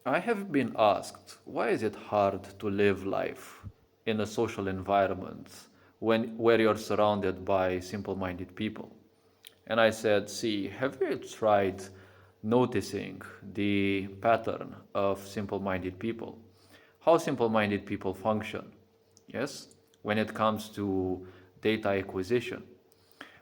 I have been asked, why is it hard to live life in a social environment where you're surrounded by simple-minded people? And I said, see, have you tried noticing the pattern of simple-minded people? How simple-minded people function? Yes, when it comes to data acquisition,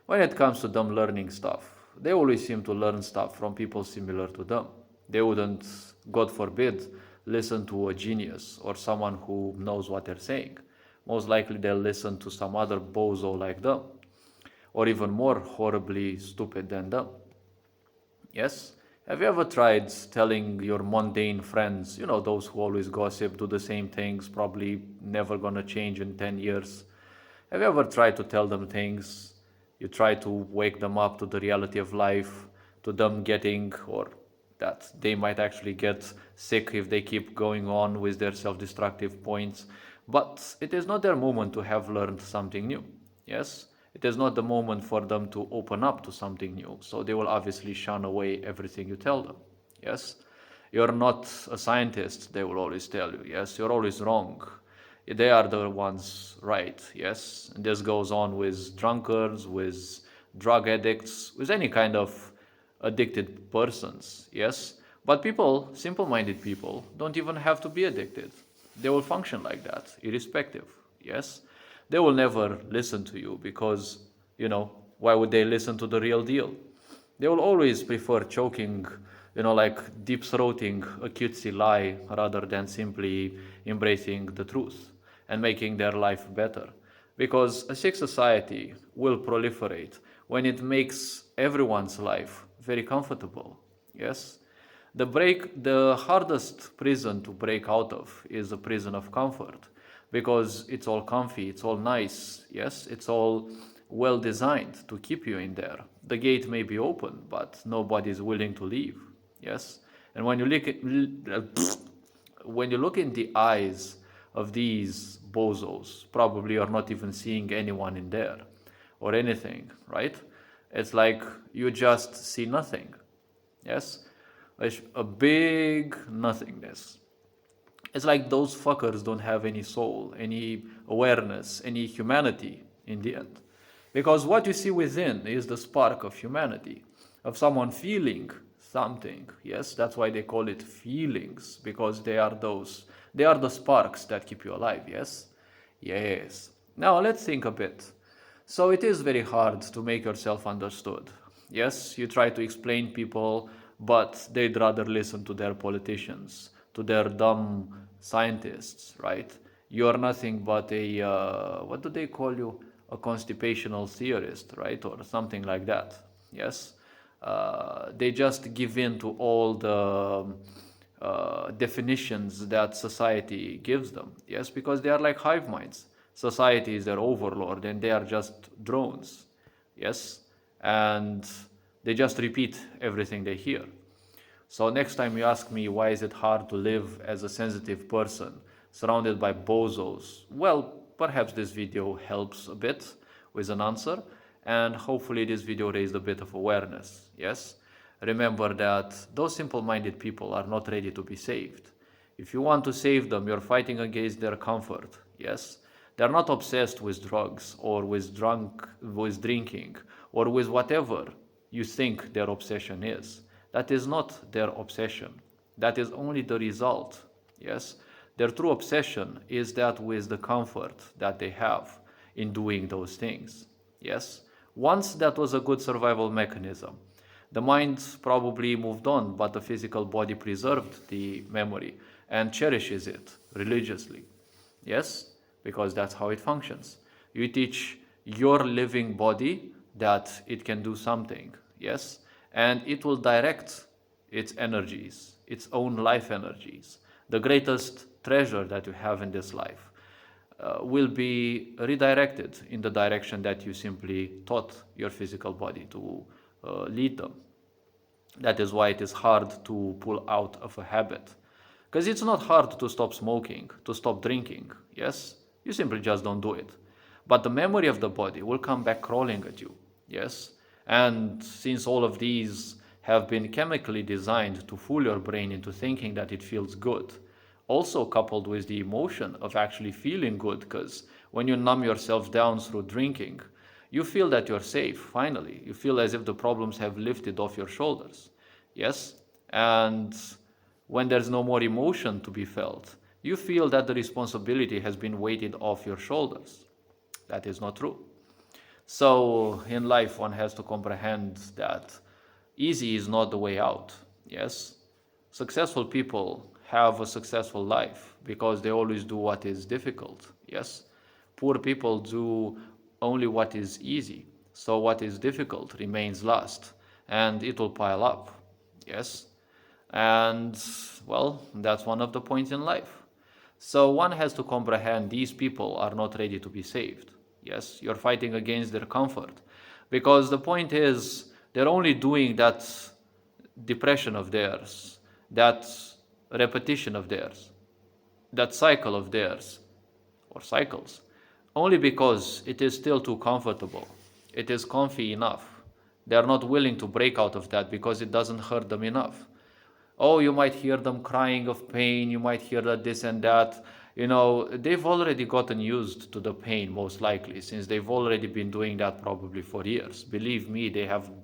when it comes to them learning stuff, they always seem to learn stuff from people similar to them. They wouldn't, God forbid, listen to a genius or someone who knows what they're saying. Most likely they'll listen to some other bozo like them, or even more horribly stupid than them. Yes? Have you ever tried telling your mundane friends, those who always gossip, do the same things, probably never gonna change in 10 years? Have you ever tried to tell them things? You try to wake them up to the reality of life, to them getting, or that they might actually get sick if they keep going on with their self destructive points. But it is not their moment to have learned something new. Yes? It is not the moment for them to open up to something new. So they will obviously shun away everything you tell them. Yes? You're not a scientist, they will always tell you. Yes? You're always wrong. They are the ones right. Yes? And this goes on with drunkards, with drug addicts, with any kind of addicted persons. Yes? But people, simple minded people, don't even have to be addicted. They will function like that, irrespective. Yes? They will never listen to you because, why would they listen to the real deal? They will always prefer choking, like deep throating a cutesy lie rather than simply embracing the truth and making their life better. Because a sick society will proliferate when it makes everyone's life very comfortable. Yes? The hardest prison to break out of is a prison of comfort because it's all comfy, it's all nice, yes, it's all well designed to keep you in there. The gate may be open, but nobody is willing to leave, yes. And when you look in the eyes of these bozos, probably you're not even seeing anyone in there or anything, right? It's like you just see nothing. Yes? A big nothingness. It's like those fuckers don't have any soul, any awareness, any humanity in the end. Because what you see within is the spark of humanity, of someone feeling something. Yes, that's why they call it feelings, because they are the sparks that keep you alive. Yes? Yes. Now let's think a bit. So it is very hard to make yourself understood. Yes, you try to explain people, but they'd rather listen to their politicians, to their dumb scientists, right? You're nothing but what do they call you? A constipational theorist, right? Or something like that. Yes? They just give in to all the definitions that society gives them. Yes, because they are like hive minds. Society is their overlord and they are just drones. Yes, and they just repeat everything they hear. So next time you ask me why is it hard to live as a sensitive person surrounded by bozos, well, perhaps this video helps a bit with an answer, and hopefully this video raised a bit of awareness. Yes? Remember that those simple-minded people are not ready to be saved. If you want to save them, you're fighting against their comfort. Yes? They're not obsessed with drugs or with drinking or with whatever you think their obsession is. That is not their obsession. That is only the result. Yes? Their true obsession is that with the comfort that they have in doing those things. Yes? Once that was a good survival mechanism. The mind probably moved on, but the physical body preserved the memory and cherishes it religiously. Yes? Because that's how it functions. You teach your living body that it can do something. Yes? And it will direct its energies, its own life energies. The greatest treasure that you have in this life will be redirected in the direction that you simply taught your physical body to lead them. That is why it is hard to pull out of a habit. Because it's not hard to stop smoking, to stop drinking, yes? You simply just don't do it. But the memory of the body will come back crawling at you, yes? And since all of these have been chemically designed to fool your brain into thinking that it feels good. Also coupled with the emotion of actually feeling good, because when you numb yourself down through drinking, you feel that you're safe, finally. You feel as if the problems have lifted off your shoulders. Yes? And when there's no more emotion to be felt, you feel that the responsibility has been weighted off your shoulders. That is not true. So in life, one has to comprehend that easy is not the way out. Yes? Successful people have a successful life because they always do what is difficult. Yes? Poor people do only what is easy. So what is difficult remains last and it will pile up. Yes? And well, that's one of the points in life. So one has to comprehend these people are not ready to be saved. Yes, you're fighting against their comfort. Because the point is, they're only doing that depression of theirs, that repetition of theirs, that cycle of theirs, or cycles, only because it is still too comfortable. It is comfy enough. They are not willing to break out of that because it doesn't hurt them enough. Oh, you might hear them crying of pain, you might hear that this and that. They've already gotten used to the pain, most likely, since they've already been doing that probably for years. Believe me, they have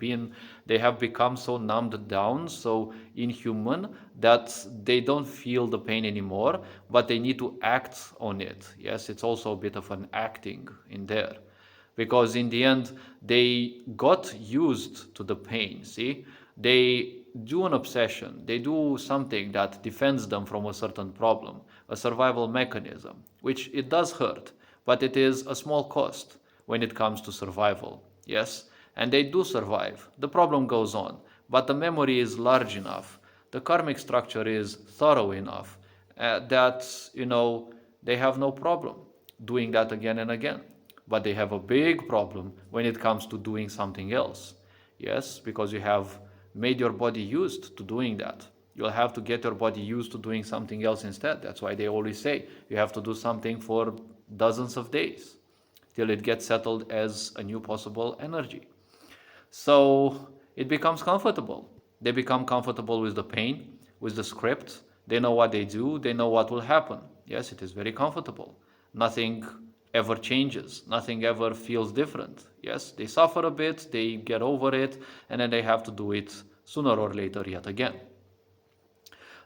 become so numbed down, so inhuman, that they don't feel the pain anymore, but they need to act on it. Yes, it's also a bit of an acting in there. Because in the end, they got used to the pain, see? They do an obsession, they do something that defends them from a certain problem, a survival mechanism, which it does hurt, but it is a small cost when it comes to survival, yes? And they do survive. The problem goes on, but the memory is large enough, the karmic structure is thorough enough that they have no problem doing that again and again. But they have a big problem when it comes to doing something else. Yes, because you have made your body used to doing that. You'll have to get your body used to doing something else instead. That's why they always say you have to do something for dozens of days till it gets settled as a new possible energy. So it becomes comfortable. They become comfortable with the pain, with the script. They know what they do, they know what will happen. Yes, it is very comfortable. Nothing ever changes, nothing ever feels different. Yes, they suffer a bit, they get over it, and then they have to do it sooner or later yet again.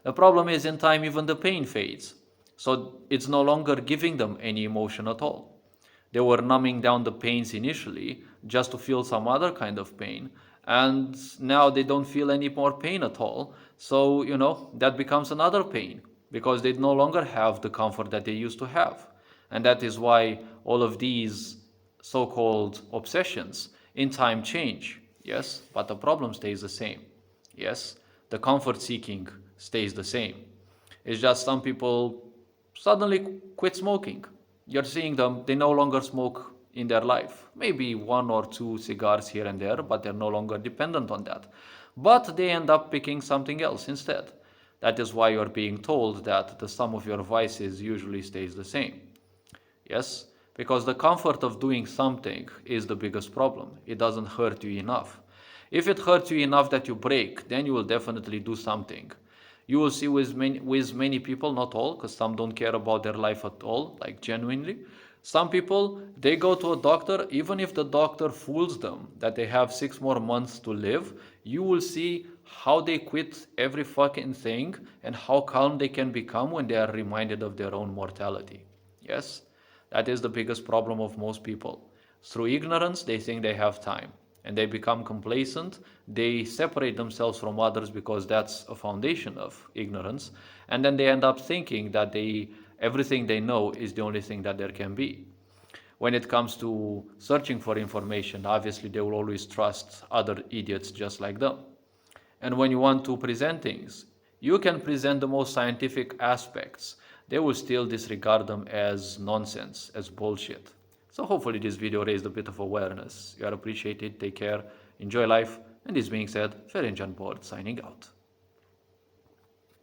The problem is, in time, even the pain fades. So it's no longer giving them any emotion at all. They were numbing down the pains initially just to feel some other kind of pain, and now they don't feel any more pain at all. So, that becomes another pain because they no longer have the comfort that they used to have. And that is why all of these so-called obsessions in time change. Yes, but the problem stays the same. Yes, the comfort seeking stays the same. It's just some people suddenly quit smoking. You're seeing them, they no longer smoke in their life. Maybe one or two cigars here and there, but they're no longer dependent on that. But they end up picking something else instead. That is why you're being told that the sum of your vices usually stays the same. Yes, because the comfort of doing something is the biggest problem. It doesn't hurt you enough. If it hurts you enough that you break, then you will definitely do something. You will see with many people, not all, because some don't care about their life at all, like genuinely. Some people, they go to a doctor, even if the doctor fools them that they have 6 more months to live, you will see how they quit every fucking thing and how calm they can become when they are reminded of their own mortality. Yes? That is the biggest problem of most people. Through ignorance, they think they have time and they become complacent. They separate themselves from others because that's a foundation of ignorance. And then they end up thinking that everything they know is the only thing that there can be. When it comes to searching for information, obviously they will always trust other idiots just like them. And when you want to present things, you can present the most scientific aspects. They will still disregard them as nonsense, as bullshit. So hopefully this video raised a bit of awareness. You are appreciated, take care, enjoy life, and this being said, Ferenc Jan Board signing out.